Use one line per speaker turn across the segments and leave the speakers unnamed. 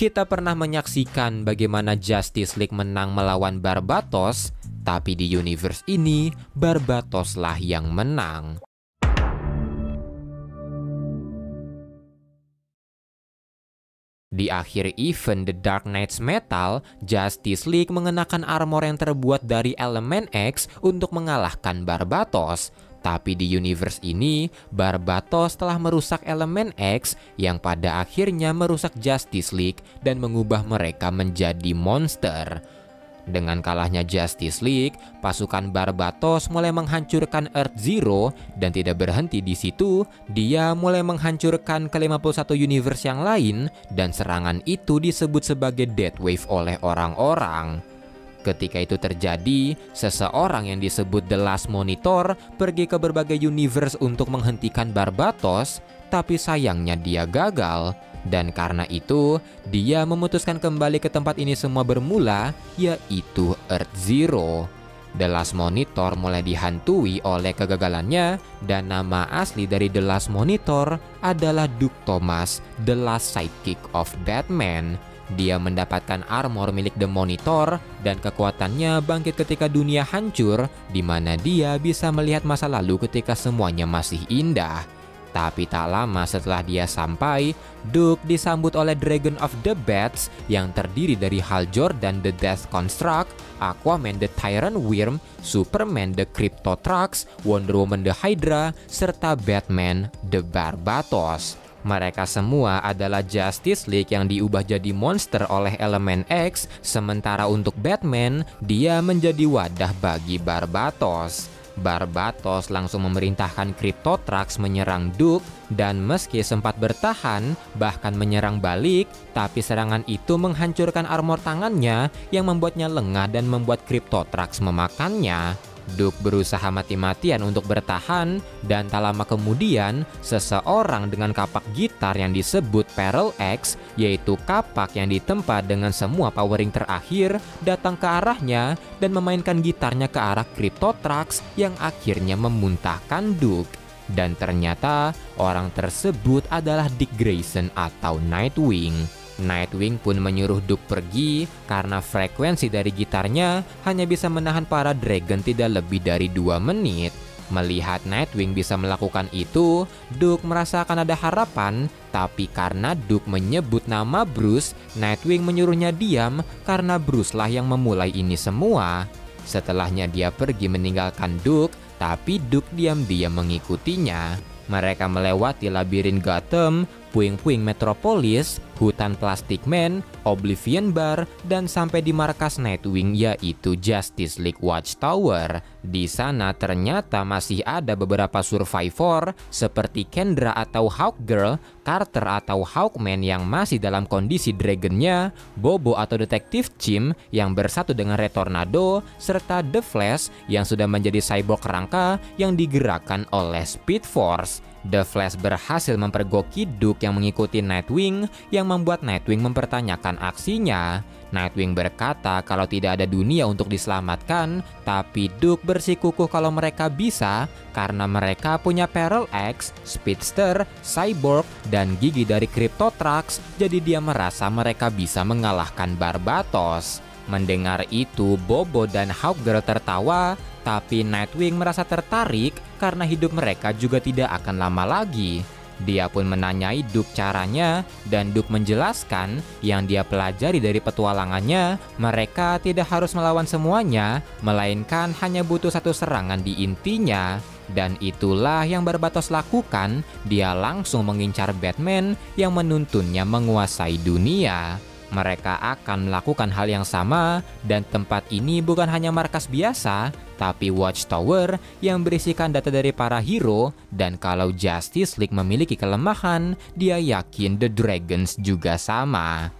Kita pernah menyaksikan bagaimana Justice League menang melawan Barbatos, tapi di universe ini Barbatoslah yang menang. Di akhir event The Dark Knights Metal, Justice League mengenakan armor yang terbuat dari elemen X untuk mengalahkan Barbatos. Tapi di universe ini, Barbatos telah merusak elemen X yang pada akhirnya merusak Justice League dan mengubah mereka menjadi monster. Dengan kalahnya Justice League, pasukan Barbatos mulai menghancurkan Earth Zero dan tidak berhenti di situ, dia mulai menghancurkan ke-51 universe yang lain dan serangan itu disebut sebagai Death Wave oleh orang-orang. Ketika itu terjadi, seseorang yang disebut The Last Monitor pergi ke berbagai universe untuk menghentikan Barbatos, tapi sayangnya dia gagal. Dan karena itu, dia memutuskan kembali ke tempat ini semua bermula, yaitu Earth Zero. The Last Monitor mulai dihantui oleh kegagalannya, dan nama asli dari The Last Monitor adalah Duke Thomas, the last sidekick of Batman. Dia mendapatkan armor milik The Monitor dan kekuatannya bangkit ketika dunia hancur, di mana dia bisa melihat masa lalu ketika semuanya masih indah. Tapi tak lama setelah dia sampai, Duke disambut oleh Dragon of the Bats yang terdiri dari Hal Jordan the Death Construct, Aquaman the Tyrant Worm, Superman the Cryptotrax, Wonder Woman the Hydra, serta Batman the Barbatos. Mereka semua adalah Justice League yang diubah jadi monster oleh elemen X, sementara untuk Batman, dia menjadi wadah bagi Barbatos. Barbatos langsung memerintahkan Cryptotrax menyerang Duke, dan meski sempat bertahan, bahkan menyerang balik, tapi serangan itu menghancurkan armor tangannya yang membuatnya lengah dan membuat Cryptotrax memakannya. Duke berusaha mati-matian untuk bertahan, dan tak lama kemudian, seseorang dengan kapak gitar yang disebut Peril X, yaitu kapak yang ditempa dengan semua powering terakhir, datang ke arahnya dan memainkan gitarnya ke arah Cryptotrax yang akhirnya memuntahkan Duke. Dan ternyata orang tersebut adalah Dick Grayson atau Nightwing. Nightwing pun menyuruh Duke pergi karena frekuensi dari gitarnya hanya bisa menahan para dragon tidak lebih dari 2 menit. Melihat Nightwing bisa melakukan itu, Duke merasakan ada harapan, tapi karena Duke menyebut nama Bruce, Nightwing menyuruhnya diam karena Bruce lah yang memulai ini semua. Setelahnya dia pergi meninggalkan Duke, tapi Duke diam-diam mengikutinya. Mereka melewati labirin Gotham, puing-puing Metropolis, hutan Plastic Man, Oblivion Bar, dan sampai di markas Nightwing yaitu Justice League Watchtower. Di sana ternyata masih ada beberapa survivor seperti Kendra atau Hawkgirl, Carter atau Hawkman yang masih dalam kondisi dragonnya, Bobo atau Detektif Chim yang bersatu dengan Red Tornado, serta The Flash yang sudah menjadi cyborg kerangka yang digerakkan oleh Speed Force. The Flash berhasil mempergoki Duke yang mengikuti Nightwing, yang membuat Nightwing mempertanyakan aksinya. Nightwing berkata kalau tidak ada dunia untuk diselamatkan, tapi Duke bersikukuh kalau mereka bisa karena mereka punya Peril X, Speedster, Cyborg, dan gigi dari Cryptotrax, jadi dia merasa mereka bisa mengalahkan Barbatos. Mendengar itu, Bobo dan Hawkgirl tertawa, tapi Nightwing merasa tertarik karena hidup mereka juga tidak akan lama lagi. Dia pun menanyai Duke caranya, dan Duke menjelaskan yang dia pelajari dari petualangannya, mereka tidak harus melawan semuanya, melainkan hanya butuh satu serangan di intinya. Dan itulah yang Barbatos lakukan, dia langsung mengincar Batman yang menuntunnya menguasai dunia. Mereka akan melakukan hal yang sama, dan tempat ini bukan hanya markas biasa, tapi Watchtower yang berisikan data dari para hero, dan kalau Justice League memiliki kelemahan, dia yakin The Dragons juga sama.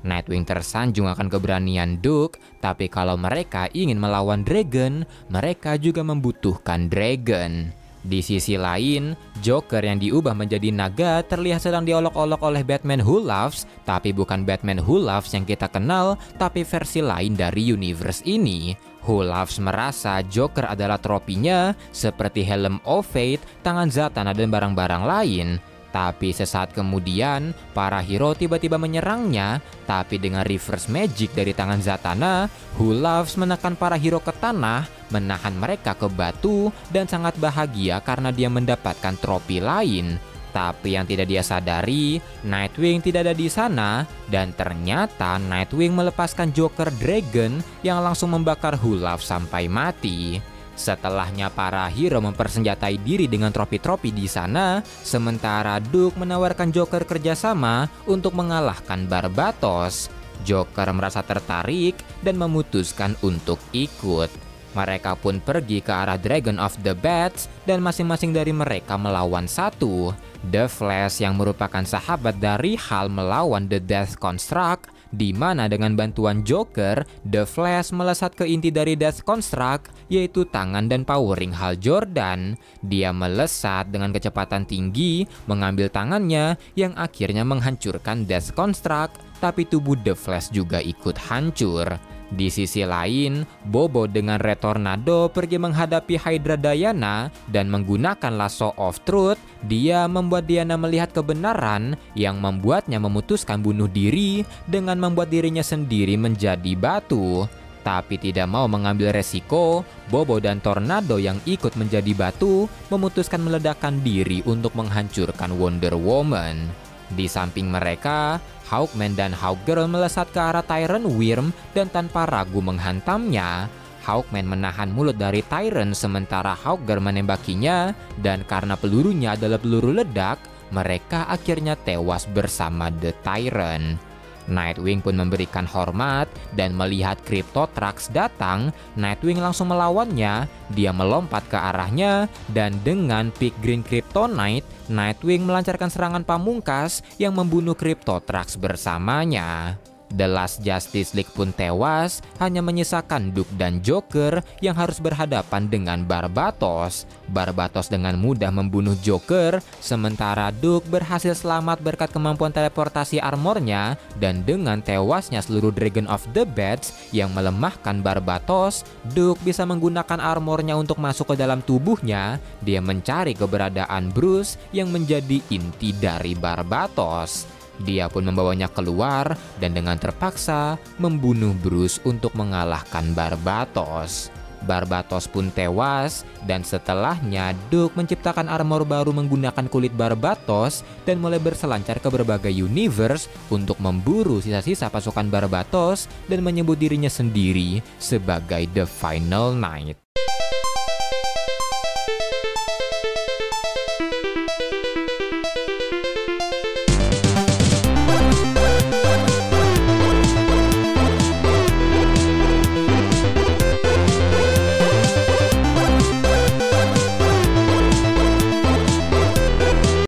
Nightwing tersanjung akan keberanian Duke, tapi kalau mereka ingin melawan Dragon, mereka juga membutuhkan Dragon. Di sisi lain, Joker yang diubah menjadi naga terlihat sedang diolok-olok oleh Batman Who Laughs, tapi bukan Batman Who Laughs yang kita kenal, tapi versi lain dari universe ini. Who Laughs merasa Joker adalah tropinya, seperti helm of fate, tangan Zatanna, dan barang-barang lain. Tapi sesaat kemudian, para hero tiba-tiba menyerangnya, tapi dengan reverse magic dari tangan Zatanna, Who Loves menekan para hero ke tanah, menahan mereka ke batu, dan sangat bahagia karena dia mendapatkan trofi lain. Tapi yang tidak dia sadari, Nightwing tidak ada di sana, dan ternyata Nightwing melepaskan Joker Dragon yang langsung membakar Who Loves sampai mati. Setelahnya para hero mempersenjatai diri dengan trofi-trofi di sana, sementara Duke menawarkan Joker kerjasama untuk mengalahkan Barbatos. Joker merasa tertarik dan memutuskan untuk ikut. Mereka pun pergi ke arah Dragon of the Bats dan masing-masing dari mereka melawan satu. The Flash yang merupakan sahabat dari Hal melawan The Death Construct, di mana dengan bantuan Joker, The Flash melesat ke inti dari Death Construct, yaitu tangan dan powering Hal Jordan. Dia melesat dengan kecepatan tinggi, mengambil tangannya yang akhirnya menghancurkan Death Construct, tapi tubuh The Flash juga ikut hancur. Di sisi lain, Bobo dengan Red Tornado pergi menghadapi Hydra Diana dan menggunakan Lasso of Truth. Dia membuat Diana melihat kebenaran yang membuatnya memutuskan bunuh diri dengan membuat dirinya sendiri menjadi batu. Tapi tidak mau mengambil resiko, Bobo dan Tornado yang ikut menjadi batu memutuskan meledakkan diri untuk menghancurkan Wonder Woman. Di samping mereka, Hawkman dan Hawkgirl melesat ke arah Tyrant Wyrm dan tanpa ragu menghantamnya. Hawkman menahan mulut dari Tyrant sementara Hawkgirl menembakinya, dan karena pelurunya adalah peluru ledak, mereka akhirnya tewas bersama The Tyrant. Nightwing pun memberikan hormat dan melihat Cryptotrax datang, Nightwing langsung melawannya. Dia melompat ke arahnya dan dengan Big Green Kryptonite, Nightwing melancarkan serangan pamungkas yang membunuh Cryptotrax bersamanya. The Last Justice League pun tewas, hanya menyisakan Duke dan Joker yang harus berhadapan dengan Barbatos. Barbatos dengan mudah membunuh Joker, sementara Duke berhasil selamat berkat kemampuan teleportasi armornya, dan dengan tewasnya seluruh Dragon of the Bats yang melemahkan Barbatos, Duke bisa menggunakan armornya untuk masuk ke dalam tubuhnya. Dia mencari keberadaan Bruce yang menjadi inti dari Barbatos. Dia pun membawanya keluar dan dengan terpaksa membunuh Bruce untuk mengalahkan Barbatos. Barbatos pun tewas dan setelahnya Duke menciptakan armor baru menggunakan kulit Barbatos dan mulai berselancar ke berbagai universe untuk memburu sisa-sisa pasukan Barbatos dan menyebut dirinya sendiri sebagai The Final Night.